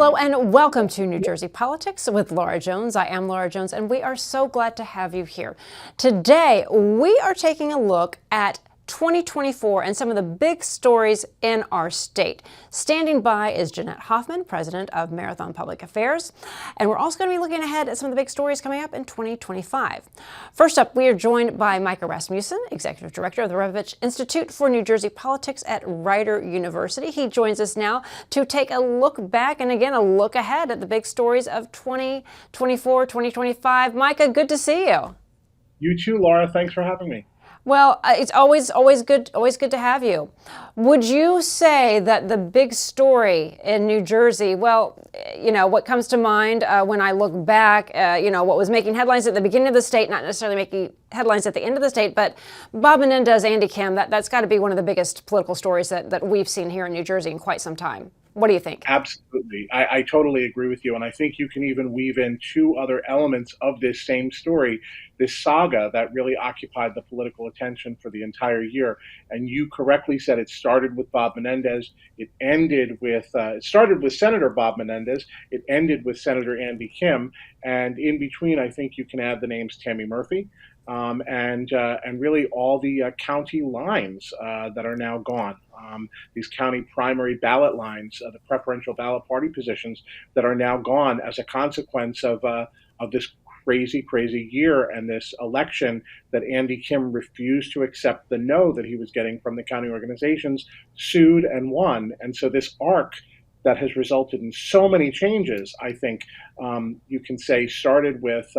Hello and welcome to New Jersey Politics with Laura Jones. I am Laura Jones and we are so glad to have you here. Today we are taking a look at 2024 and some of the big stories in our state. Standing by is Jeanette Hoffman, president of Marathon Public Affairs. And we're also going to be looking ahead at some of the big stories coming up in 2025. First up, we are joined by Micah Rasmussen, executive director of the Rebovich Institute for New Jersey Politics at Rider University. He joins us now to take a look back and again, a look ahead at the big stories of 2024, 2025. Micah, good to see you. You too, Laura. Thanks for having me. Well, it's always good to have you. Would you say that the big story in New Jersey, well, you know, what comes to mind when I look back, you know, what was making headlines at the beginning of the state, not necessarily making headlines at the end of the state, but Bob Menendez, Andy Kim, that's got to be one of the biggest political stories that we've seen here in New Jersey in quite some time. What do you think? Absolutely. I totally agree with you. And I think you can even weave in two other elements of this same story, this saga that really occupied the political attention for the entire year. And you correctly said it started with Bob Menendez. It started with Senator Bob Menendez. It ended with Senator Andy Kim. And in between, I think you can add the names Tammy Murphy, and really all the county lines that are now gone. These county primary ballot lines, the preferential ballot party positions that are now gone as a consequence of this crazy year and this election that Andy Kim refused to accept the no that he was getting from the county organizations, sued and won. And so this arc that has resulted in so many changes, I think you can say started with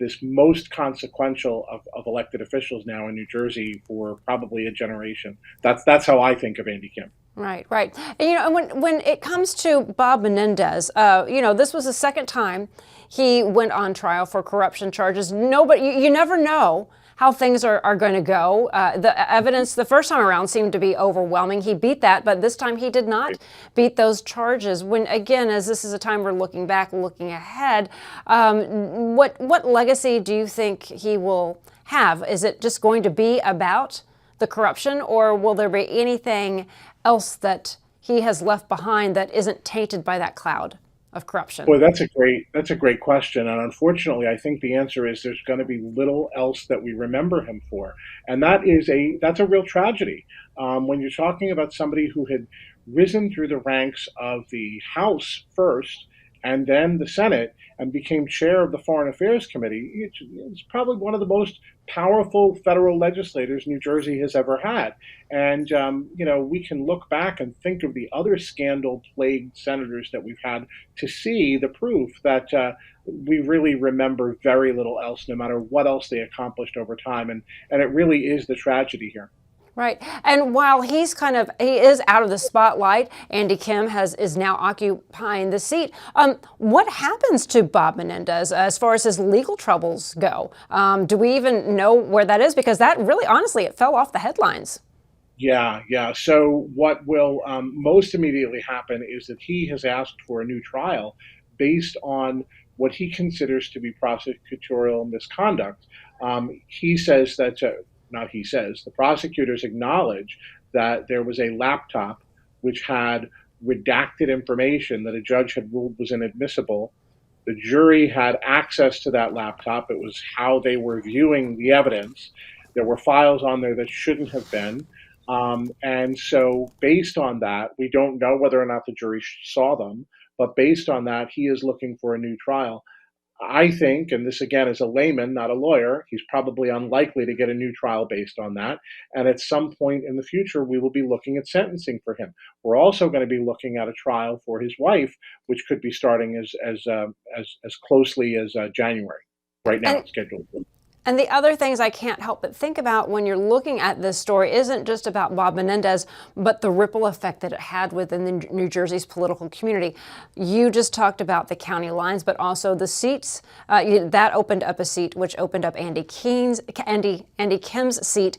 this most consequential of elected officials now in New Jersey for probably a generation. That's how I think of Andy Kim. Right. And, you know, when it comes to Bob Menendez, you know, this was the second time he went on trial for corruption charges. You never know how things are going to go. The evidence the first time around seemed to be overwhelming. He beat that, but this time he did not beat those charges. When, again, as this is a time we're looking back, looking ahead, what legacy do you think he will have? Is it just going to be about the corruption, or will there be anything else that he has left behind that isn't tainted by that cloud of corruption? Boy, that's a great question. And unfortunately, I think the answer is there's going to be little else that we remember him for. And that's a real tragedy. When you're talking about somebody who had risen through the ranks of the House first and then the Senate and became chair of the Foreign Affairs Committee, it's probably one of the most powerful federal legislators New Jersey has ever had. And, you know, we can look back and think of the other scandal-plagued senators that we've had to see the proof that we really remember very little else, no matter what else they accomplished over time. And it really is the tragedy here. Right. And while he is out of the spotlight, Andy Kim is now occupying the seat. What happens to Bob Menendez as far as his legal troubles go? Do we even know where that is? Because that really, honestly, it fell off the headlines. Yeah. So what will most immediately happen is that he has asked for a new trial based on what he considers to be prosecutorial misconduct. He says that the prosecutors acknowledge that there was a laptop which had redacted information that a judge had ruled was inadmissible. The jury had access to that laptop. It was how they were viewing the evidence. There were files on there that shouldn't have been. And so based on that, we don't know whether or not the jury saw them, but based on that, he is looking for a new trial. I think, and this again is a layman, not a lawyer, he's probably unlikely to get a new trial based on that. And at some point in the future, we will be looking at sentencing for him. We're also going to be looking at a trial for his wife, which could be starting as closely as January. Right now, it's scheduled. And the other things I can't help but think about when you're looking at this story isn't just about Bob Menendez, but the ripple effect that it had within the New Jersey's political community. You just talked about the county lines, but also the seats. That opened up a seat, which opened up Andy Kim's seat,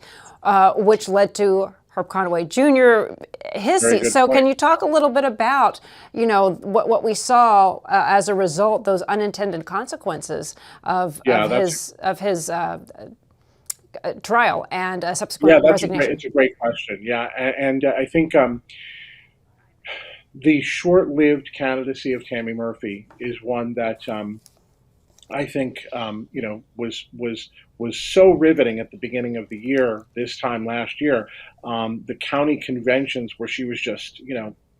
which led to Herb Conway Jr., his seat. So can you talk a little bit about, you know, what we saw as a result, those unintended consequences of his trial and subsequent resignation? It's a great question. Yeah, and I think The short-lived candidacy of Tammy Murphy is one that I think was so riveting at the beginning of the year. This time last year, the county conventions where she was just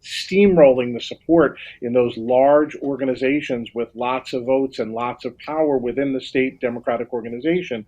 steamrolling the support in those large organizations with lots of votes and lots of power within the state Democratic organization.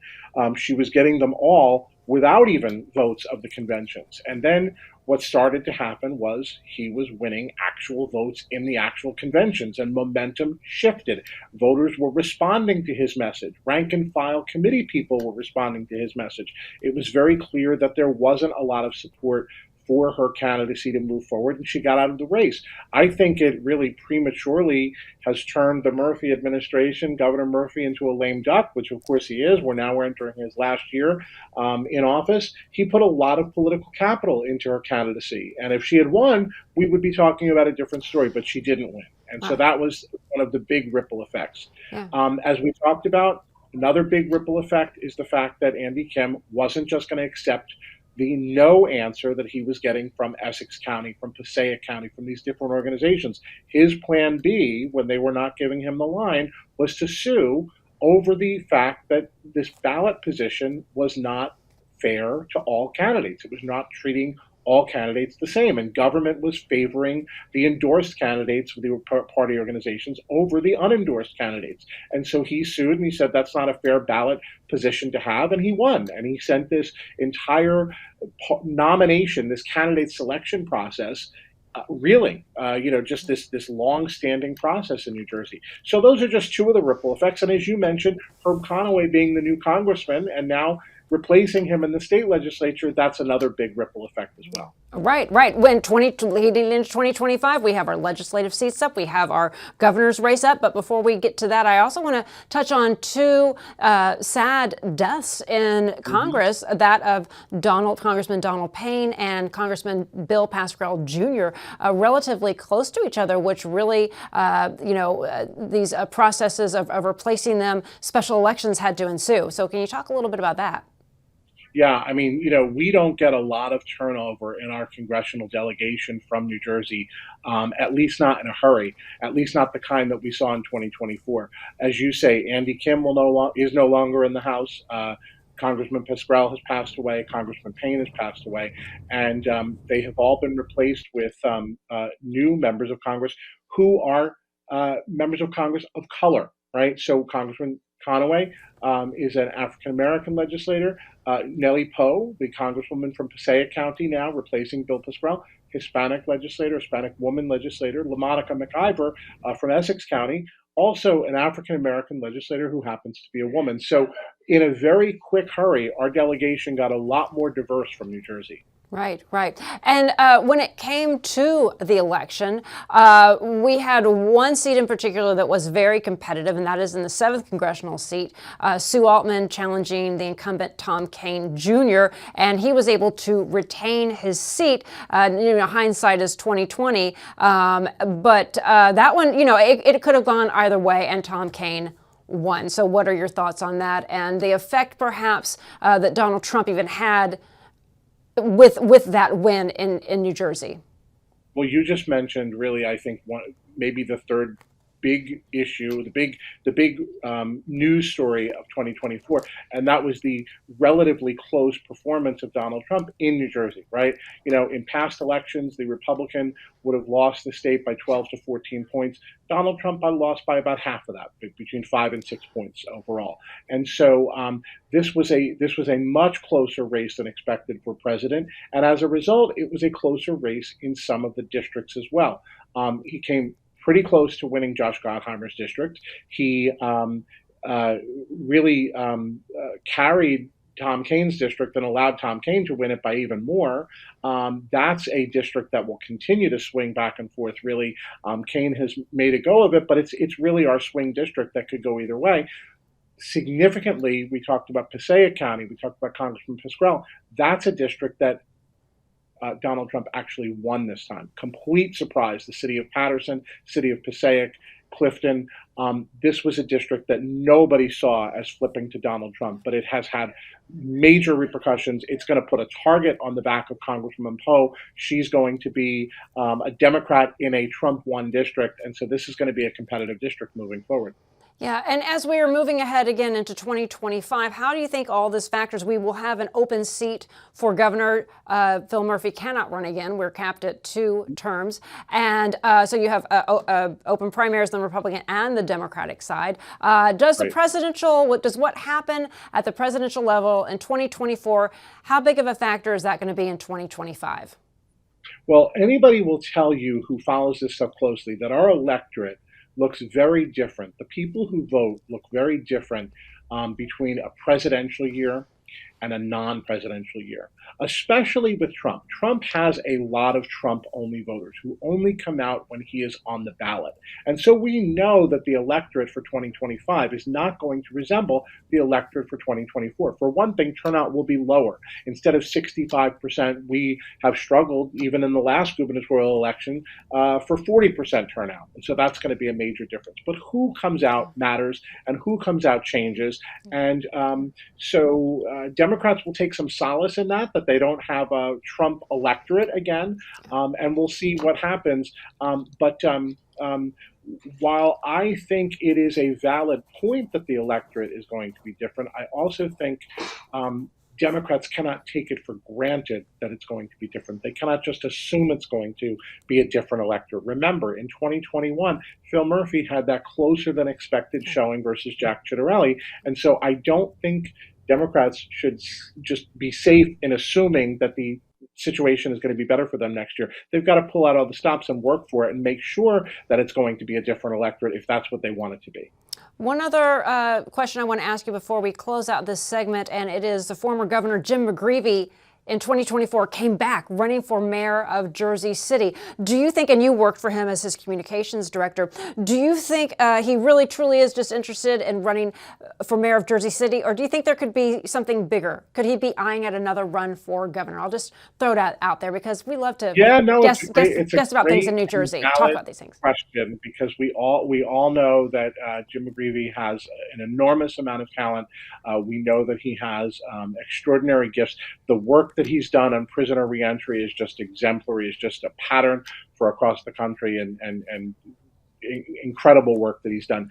She was getting them all without even votes of the conventions. And then what started to happen was he was winning actual votes in the actual conventions, and momentum shifted. Voters were responding to his message. Rank and file committee people were responding to his message. It was very clear that there wasn't a lot of support for her candidacy to move forward, and she got out of the race. I think it really prematurely has turned the Murphy administration, Governor Murphy, into a lame duck, which of course he is. We're entering his last year in office. He put a lot of political capital into her candidacy, and if she had won, we would be talking about a different story, but she didn't win. And so that was one of the big ripple effects. Yeah. As we talked about, another big ripple effect is the fact that Andy Kim wasn't just going to accept the no answer that he was getting from Essex County, from Passaic County, from these different organizations. His plan B, when they were not giving him the line, was to sue over the fact that this ballot position was not fair to all candidates. It was not treating all candidates the same, and government was favoring the endorsed candidates with the party organizations over the unendorsed candidates. And so he sued, and he said that's not a fair ballot position to have, and he won. And he sent this entire nomination, this candidate selection process, just this long-standing process in New Jersey. So those are just two of the ripple effects. And as you mentioned, Herb Conaway being the new congressman and now replacing him in the state legislature, that's another big ripple effect as well. Right. When leading into 2025, we have our legislative seats up, we have our governor's race up. But before we get to that, I also want to touch on two sad deaths in Congress, that of Congressman Donald Payne and Congressman Bill Pascrell Jr., relatively close to each other, which really, these processes of replacing them, special elections had to ensue. So can you talk a little bit about that? Yeah, I mean, we don't get a lot of turnover in our congressional delegation from New Jersey, at least not in a hurry, at least not the kind that we saw in 2024. As you say, Andy Kim is no longer in the House. Congressman Pascrell has passed away. Congressman Payne has passed away. And they have all been replaced with new members of Congress who are members of Congress of color, right? So Congressman Conaway is an African-American legislator. Nellie Poe, the congresswoman from Passaic County now, replacing Bill Pascrell, Hispanic woman legislator. LaMonica McIver from Essex County, also an African-American legislator who happens to be a woman. So in a very quick hurry, our delegation got a lot more diverse from New Jersey. Right. And when it came to the election, we had one seat in particular that was very competitive, and that is in the 7th congressional seat. Sue Altman challenging the incumbent Tom Kean Jr., and he was able to retain his seat. Hindsight is 2020, but that one, it could have gone either way, and Tom Kean won. So what are your thoughts on that, and the effect perhaps that Donald Trump even had with that win in New Jersey? Well, you just mentioned really, I think, maybe the third big issue, the big news story of 2024, and that was the relatively close performance of Donald Trump in New Jersey, right? In past elections, the Republican would have lost the state by 12 to 14 points. Donald Trump lost by about half of that, between 5 and 6 points overall. And so this was a much closer race than expected for president, and as a result, it was a closer race in some of the districts as well. He came pretty close to winning Josh Gottheimer's district. He really carried Tom Kean's district and allowed Tom Kean to win it by even more. That's a district that will continue to swing back and forth, really. Kean has made a go of it, but it's really our swing district that could go either way. Significantly, we talked about Passaic County, we talked about Congressman Pascrell. That's a district that Donald Trump actually won this time. Complete surprise. The city of Paterson, city of Passaic, Clifton. This was a district that nobody saw as flipping to Donald Trump, but it has had major repercussions. It's going to put a target on the back of Congresswoman Poe. She's going to be a Democrat in a Trump won district. And so this is going to be a competitive district moving forward. Yeah, and as we are moving ahead again into 2025, how do you think all this factors? We will have an open seat for governor. Phil Murphy cannot run again. We're capped at 2 terms. And so you have open primaries on the Republican and the Democratic side. Does the presidential, does what happen at the presidential level in 2024, how big of a factor is that going to be in 2025? Well, anybody will tell you who follows this stuff closely that our electorate looks very different. The people who vote look very different between a presidential year and a non-presidential year, especially with Trump. Trump has a lot of Trump-only voters who only come out when he is on the ballot. And so we know that the electorate for 2025 is not going to resemble the electorate for 2024. For one thing, turnout will be lower. Instead of 65%, we have struggled, even in the last gubernatorial election, for 40% turnout. And so that's going to be a major difference. But who comes out matters, and who comes out changes. And so Democrats will take some solace in that they don't have a Trump electorate again, and we'll see what happens. But while I think it is a valid point that the electorate is going to be different, I also think Democrats cannot take it for granted that it's going to be different. They cannot just assume it's going to be a different electorate. Remember, in 2021, Phil Murphy had that closer than expected showing versus Jack Ciattarelli. And so I don't think Democrats should just be safe in assuming that the situation is going to be better for them next year. They've got to pull out all the stops and work for it and make sure that it's going to be a different electorate if that's what they want it to be. One other question I want to ask you before we close out this segment, and it is the former Governor Jim McGreevey in 2024 came back running for mayor of Jersey City. Do you think, and you worked for him as his communications director, do you think he really truly is just interested in running for mayor of Jersey City, or do you think there could be something bigger? Could he be eyeing at another run for governor? I'll just throw that out there because we love to guess about things in New Jersey, talk about these things. Question, because we all know that Jim McGreevey has an enormous amount of talent. We know that he has extraordinary gifts. The work that he's done on prisoner reentry is just exemplary, is just a pattern for across the country, and incredible work that he's done.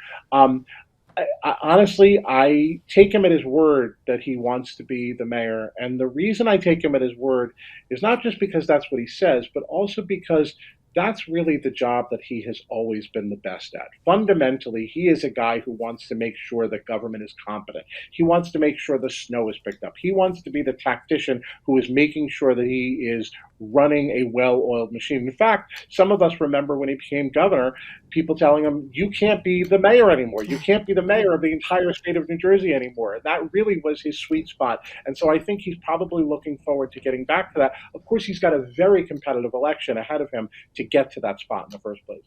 Honestly, I take him at his word that he wants to be the mayor. And the reason I take him at his word is not just because that's what he says, but also because that's really the job that he has always been the best at. Fundamentally, he is a guy who wants to make sure that government is competent. He wants to make sure the snow is picked up. He wants to be the tactician who is making sure that he is running a well-oiled machine. In fact, some of us remember when he became governor, people telling him, you can't be the mayor anymore. You can't be the mayor of the entire state of New Jersey anymore. And that really was his sweet spot. And so I think he's probably looking forward to getting back to that. Of course, he's got a very competitive election ahead of him to get to that spot in the first place.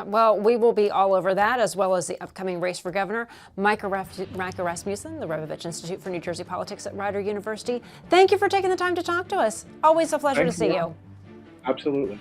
Well, we will be all over that, as well as the upcoming race for governor. Micah Rasmussen, the Rebovich Institute for New Jersey Politics at Rider University. Thank you for taking the time to talk to us. Always a pleasure to see you. Absolutely.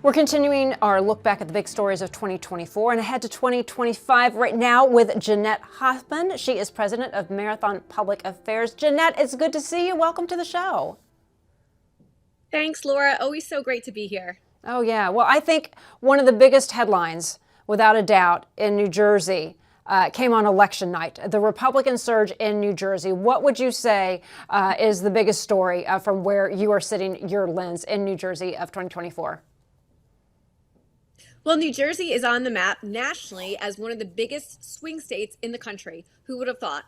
We're continuing our look back at the big stories of 2024 and ahead to 2025 right now with Jeanette Hoffman. She is president of Marathon Public Affairs. Jeanette, it's good to see you. Welcome to the show. Thanks, Laura. Always so great to be here. Oh, yeah. Well, I think one of the biggest headlines, without a doubt, in New Jersey came on election night, the Republican surge in New Jersey. What would you say is the biggest story from where you are sitting your lens in New Jersey of 2024? Well, New Jersey is on the map nationally as one of the biggest swing states in the country. Who would have thought?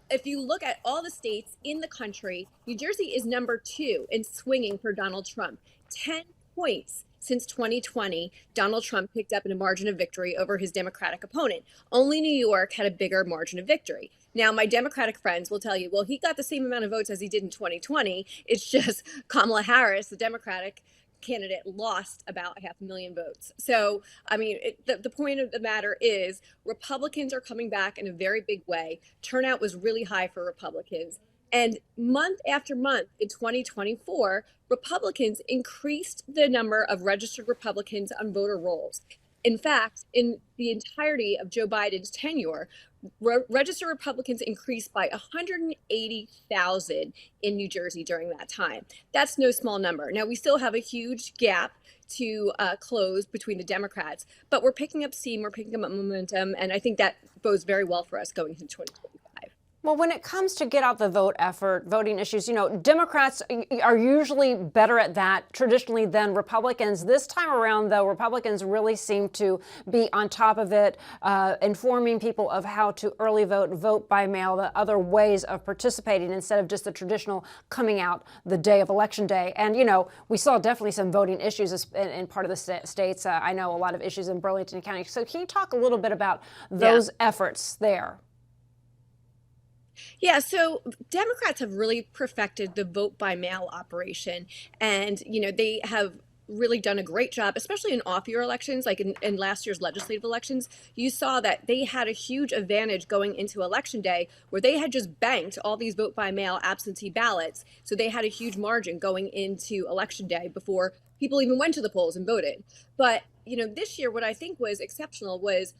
If you look at all the states in the country, New Jersey is number 2 in swinging for Donald Trump. 10 points since 2020, Donald Trump picked up in a margin of victory over his Democratic opponent. Only New York had a bigger margin of victory. Now, my Democratic friends will tell you, well, he got the same amount of votes as he did in 2020. It's just Kamala Harris, the Democratic candidate, lost about 500,000 votes. So, I mean, the point of the matter is Republicans are coming back in a very big way. Turnout was really high for Republicans. And month after month in 2024, Republicans increased the number of registered Republicans on voter rolls. In fact, in the entirety of Joe Biden's tenure, registered Republicans increased by 180,000 in New Jersey during that time. That's no small number. Now, we still have a huge gap to close between the Democrats, but we're picking up steam, we're picking up momentum, and I think that bodes very well for us going into 2025. Well, when it comes to get out the vote effort, voting issues, Democrats are usually better at that traditionally than Republicans. This time around, though, Republicans really seem to be on top of it, informing people of how to early vote, vote by mail, the other ways of participating instead of just the traditional coming out the day of Election Day. And, we saw definitely some voting issues in part of the states. I know a lot of issues in Burlington County. So can you talk a little bit about those efforts there? Yeah, so Democrats have really perfected the vote by mail operation. And, they have really done a great job, especially in off-year elections, like in last year's legislative elections. You saw that they had a huge advantage going into Election Day, where they had just banked all these vote by mail absentee ballots. So they had a huge margin going into Election Day before people even went to the polls and voted. But, this year, what I think was exceptional was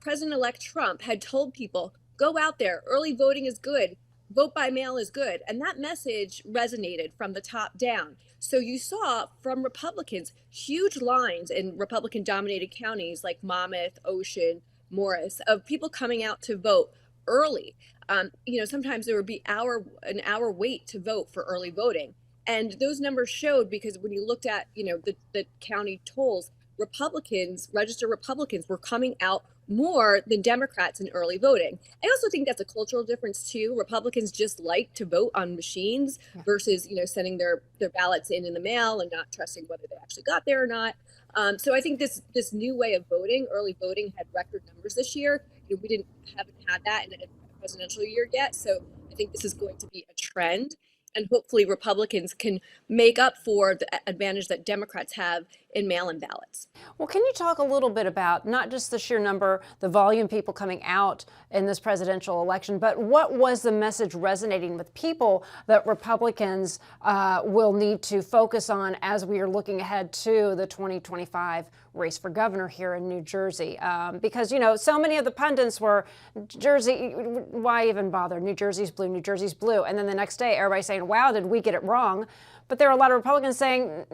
President-elect Trump had told people, go out there. Early voting is good. Vote by mail is good. And that message resonated from the top down. So you saw from Republicans huge lines in Republican dominated counties like Monmouth, Ocean, Morris, of people coming out to vote early. Sometimes there would be an hour wait to vote for early voting. And those numbers showed, because when you looked at, the county tolls, registered Republicans were coming out more than Democrats in early voting. I also think that's a cultural difference too. Republicans just like to vote on machines versus, sending their ballots in the mail and not trusting whether they actually got there or not. So I think this new way of voting, early voting, had record numbers this year. We haven't had that in a presidential year yet. So I think this is going to be a trend. And hopefully Republicans can make up for the advantage that Democrats have in mail-in ballots. Well, can you talk a little bit about not just the sheer number, the volume of people coming out in this presidential election, but what was the message resonating with people that Republicans will need to focus on as we are looking ahead to the 2025 race for governor here in New Jersey? Because, so many of the pundits were, Jersey, why even bother? New Jersey's blue, New Jersey's blue. And then the next day, everybody's saying, wow, did we get it wrong? But there are a lot of Republicans saying,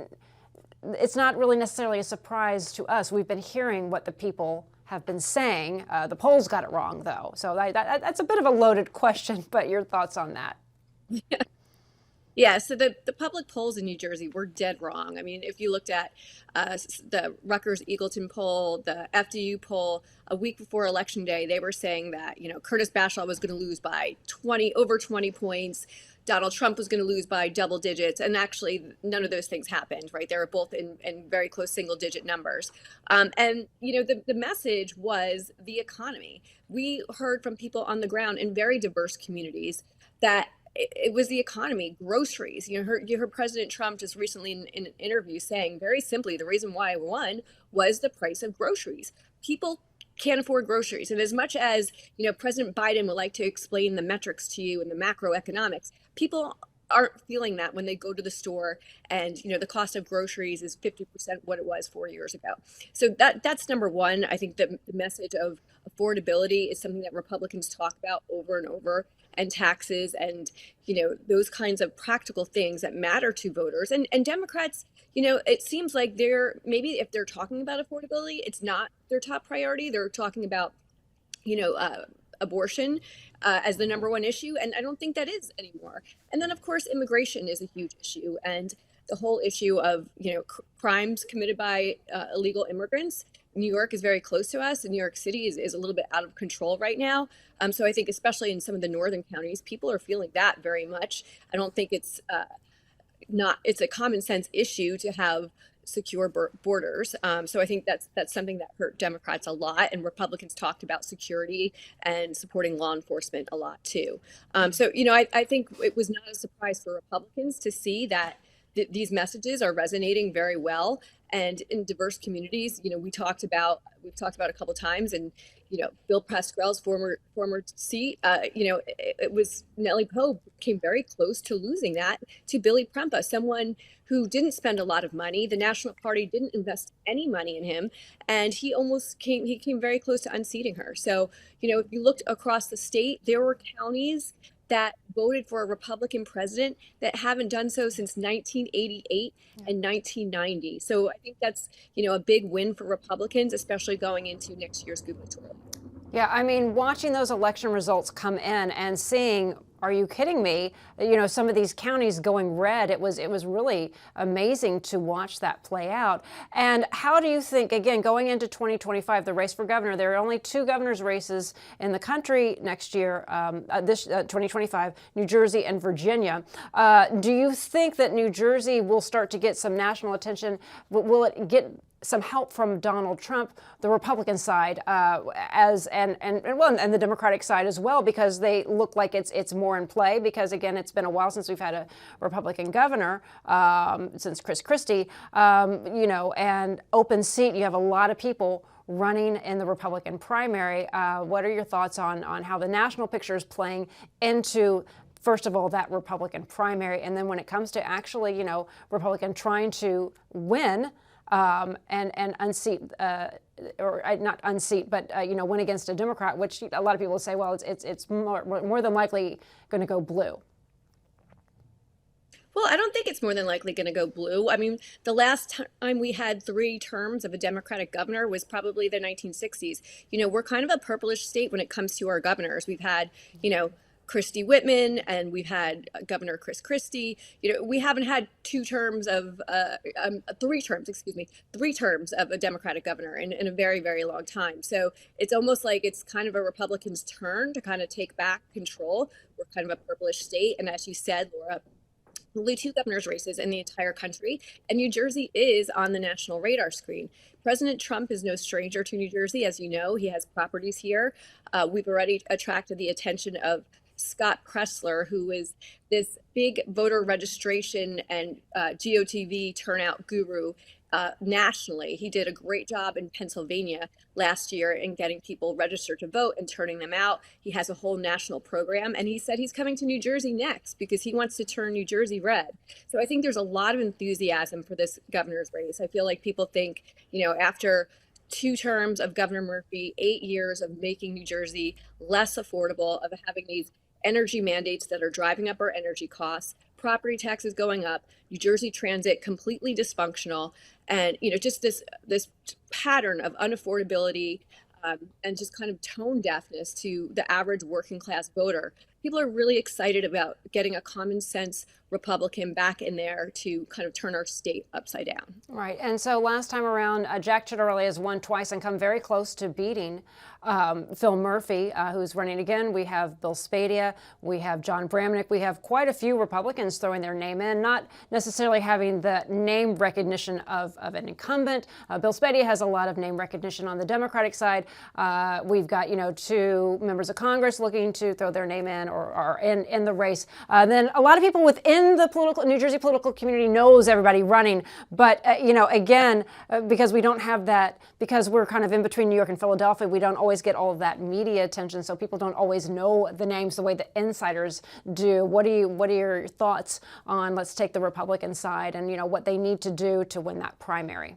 it's not really necessarily a surprise to us. We've been hearing what the people have been saying. The polls got it wrong, though. So that's a bit of a loaded question, but your thoughts on that? Yeah, so the public polls in New Jersey were dead wrong. I mean, if you looked at the Rutgers-Eagleton poll, the FDU poll, a week before Election Day, they were saying that, Curtis Bashaw was going to lose by over 20 points. Donald Trump was going to lose by double digits. And actually, none of those things happened, right? They were both in very close single-digit numbers. And, the message was the economy. We heard from people on the ground in very diverse communities that it was the economy, groceries. You heard President Trump just recently in an interview saying very simply, the reason why I won was the price of groceries. People can't afford groceries. And as much as, President Biden would like to explain the metrics to you and the macroeconomics, people aren't feeling that when they go to the store and, the cost of groceries is 50% what it was 4 years ago. So that's number one. I think the message of affordability is something that Republicans talk about over and over, and taxes and, those kinds of practical things that matter to voters. And Democrats, it seems like maybe if they're talking about affordability, it's not their top priority. They're talking about, abortion as the number one issue. And I don't think that is anymore. And then, of course, immigration is a huge issue. And the whole issue of, crimes committed by illegal immigrants. New York is very close to us, and New York City is a little bit out of control right now. So I think especially in some of the northern counties, people are feeling that very much. I don't think it's a common sense issue to have secure borders. So I think that's something that hurt Democrats a lot, and Republicans talked about security and supporting law enforcement a lot too. So I think it was not a surprise for Republicans to see that these messages are resonating very well, and in diverse communities. We've talked about a couple times, and Bill Pascrell's former seat. It was Nellie Poe came very close to losing that to Billy Prempa, someone who didn't spend a lot of money. The National Party didn't invest any money in him, and he came very close to unseating her. So, if you looked across the state, there were counties that voted for a Republican president that haven't done so since 1988 and 1990. So I think that's, a big win for Republicans, especially going into next year's gubernatorial. Yeah, I mean, watching those election results come in and seeing, are you kidding me? Some of these counties going red. It was really amazing to watch that play out. And how do you think, again, going into 2025, the race for governor, there are only 2 governor's races in the country next year, 2025, New Jersey and Virginia. Do you think that New Jersey will start to get some national attention? Will it get some help from Donald Trump, the Republican side, and the Democratic side as well, because they look like it's more in play? Because again, it's been a while since we've had a Republican governor, since Chris Christie, and open seat. You have a lot of people running in the Republican primary. What are your thoughts on how the national picture is playing into, first of all, that Republican primary, and then when it comes to actually, Republican trying to win? And unseat, or not unseat, but win against a Democrat, which a lot of people say, well, it's more than likely going to go blue. Well, I don't think it's more than likely going to go blue. I mean, the last time we had 3 terms of a Democratic governor was probably the 1960s. We're kind of a purplish state when it comes to our governors. We've had, Christie Whitman, and we've had Governor Chris Christie. We haven't had 3 terms of a Democratic governor in a very, very long time. So it's almost like it's kind of a Republican's turn to kind of take back control. We're kind of a purplish state. And as you said, Laura, only 2 governor's races in the entire country, and New Jersey is on the national radar screen. President Trump is no stranger to New Jersey. As you know, he has properties here. We've already attracted the attention of Scott Pressler, who is this big voter registration and GOTV turnout guru nationally. He did a great job in Pennsylvania last year in getting people registered to vote and turning them out. He has a whole national program, and he said he's coming to New Jersey next because he wants to turn New Jersey red. So I think there's a lot of enthusiasm for this governor's race. I feel like people think, after 2 terms of Governor Murphy, 8 years of making New Jersey less affordable, of having these energy mandates that are driving up our energy costs, property taxes going up, New Jersey transit completely dysfunctional, and just this pattern of unaffordability, and just kind of tone deafness to the average working class voter. People are really excited about getting a common sense Republican back in there to kind of turn our state upside down. Right. And so last time around, Jack Ciattarelli has won twice and come very close to beating Phil Murphy, who's running again. We have Bill Spadia. We have John Bramnick. We have quite a few Republicans throwing their name in, not necessarily having the name recognition of an incumbent. Bill Spadia has a lot of name recognition on the Democratic side. We've got, 2 members of Congress looking to throw their name in or are in the race. Then a lot of people within the New Jersey political community knows everybody running. But, again, because we don't have that, because we're kind of in between New York and Philadelphia, we don't always get all of that media attention. So people don't always know the names the way the insiders do. What are your thoughts on, let's take the Republican side and, what they need to do to win that primary?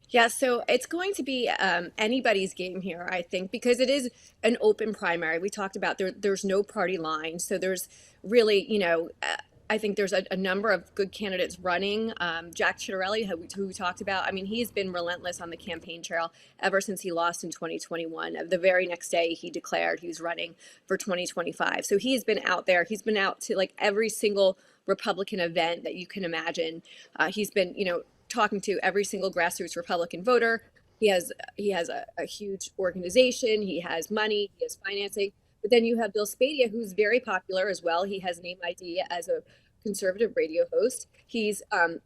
Yeah, so it's going to be anybody's game here, I think, because it is an open primary. We talked about there's no party line. So there's really, I think there's a number of good candidates running. Jack Ciattarelli, who we talked about, I mean, he's been relentless on the campaign trail ever since he lost in 2021. The very next day, he declared he was running for 2025. So he's been out there. He's been out to like every single Republican event that you can imagine. He's been, talking to every single grassroots Republican voter. He has a huge organization. He has money. He has financing. But then you have Bill Spadia, who's very popular as well. He has name ID as a conservative radio host. He's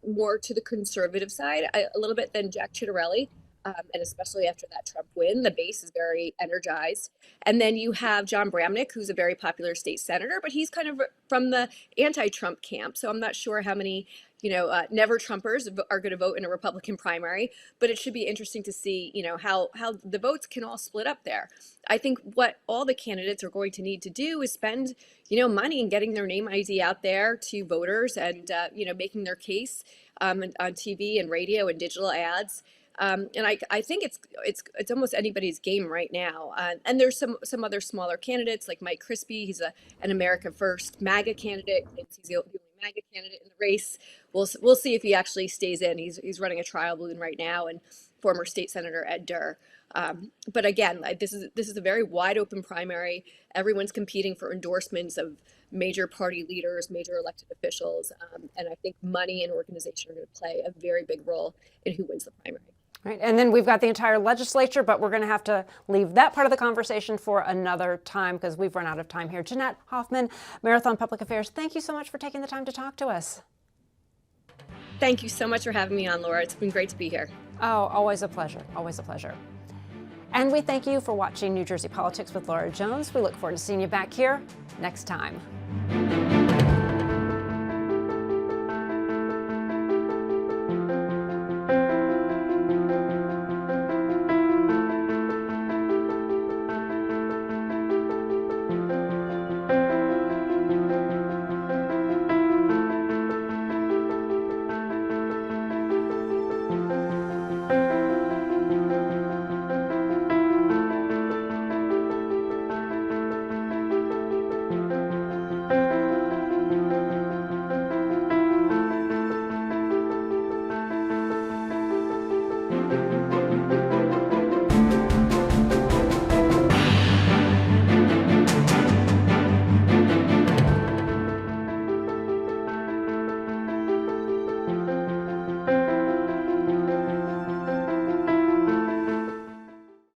more to the conservative side a little bit than Jack Ciattarelli. And especially after that Trump win, the base is very energized. And then you have John Bramnick, who's a very popular state senator, but he's kind of from the anti-Trump camp. So I'm not sure how many, never Trumpers are going to vote in a Republican primary, but it should be interesting to see, how the votes can all split up there. I think what all the candidates are going to need to do is spend, money in getting their name ID out there to voters and, making their case on TV and radio and digital ads. And I think it's almost anybody's game right now. And there's some other smaller candidates like Mike Crispy. He's an America First MAGA candidate. He's the only MAGA candidate in the race. We'll see if he actually stays in. He's running a trial balloon right now, and former state senator Ed Durr. But again, this is a very wide open primary. Everyone's competing for endorsements of major party leaders, major elected officials, and I think money and organization are going to play a very big role in who wins the primary. Right. And then we've got the entire legislature, but we're going to have to leave that part of the conversation for another time because we've run out of time here. Jeanette Hoffman, Marathon Public Affairs, thank you so much for taking the time to talk to us. Thank you so much for having me on, Laura. It's been great to be here. Oh, always a pleasure. Always a pleasure. And we thank you for watching New Jersey Politics with Laura Jones. We look forward to seeing you back here next time.